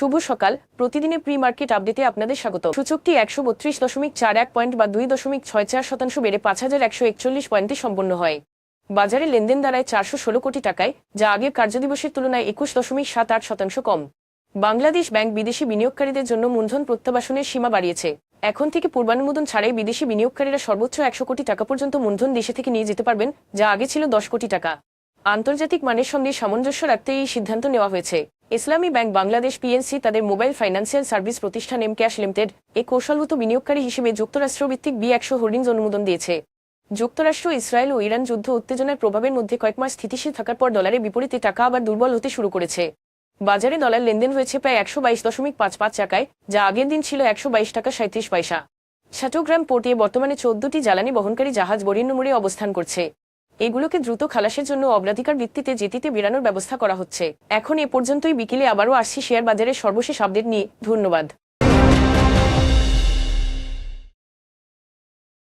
শুভ সকাল। প্রতিদিনের pre market আপডেটে আপনাদের স্বাগত। সূচকটি 132.41 পয়েন্ট বা 2.64% বেড়ে 5,141 পয়েন্টে সম্পন্ন হয়। বাজারে লেনদেন দাঁড়ায় 416 কোটি টাকায়, যা আগের কার্যদিবসের তুলনায় 21.78% কম। বাংলাদেশ ব্যাংক বিদেশি বিনিয়োগকারীদের জন্য মূলধন প্রত্যাবাসনের সীমা বাড়িয়েছে। এখন থেকে পূর্বানুমোদন ছাড়াই বিদেশি বিনিয়োগকারীরা সর্বোচ্চ 100 কোটি টাকা পর্যন্ত মূলধন দেশে থেকে নিয়ে যেতে পারবেন, যা আগে ছিল 10 কোটি টাকা। আন্তর্জাতিক মানের সঙ্গে সামঞ্জস্য রাখতে এই সিদ্ধান্ত নেওয়া হয়েছে। ইসলামী ব্যাংক বাংলাদেশ পিএনসি তাদের মোবাইল ফাইন্যান্সিয়াল সার্ভিস প্রতিষ্ঠান এম ক্যাশ লিমিটেড এ কৌশলগত বিনিয়োগকারী হিসেবে যুক্তরাষ্ট্রভিত্তিক B100 হোল্ডিংস অনুমোদন দিয়েছে। যুক্তরাষ্ট্র, ইসরায়েল ও ইরান যুদ্ধ উত্তেজনার প্রভাবের মধ্যে কয়েক মাস স্থিতিশীল থাকার পর ডলারের বিপরীতে টাকা আবার দুর্বল হতে শুরু করেছে। বাজারে ডলার লেনদেন হয়েছে প্রায় 122.55 টাকায়, যা আগের দিন ছিল 122 টাকা 37 পয়সা। চট্টগ্রাম পোর্টে বর্তমানে 14টি জ্বালানি বহনকারী জাহাজ বরেণ্য মোড়ে অবস্থান করছে। এগুলোকে দ্রুত খালাসের জন্য অগ্রাধিকার ভিত্তিতে জেটিতে বেরানোর ব্যবস্থা করা হচ্ছে। এখন এ পর্যন্তই। বিকেলে আবারও আসছি শেয়ার বাজারের সর্বশেষ আপডেট নিয়ে। ধন্যবাদ।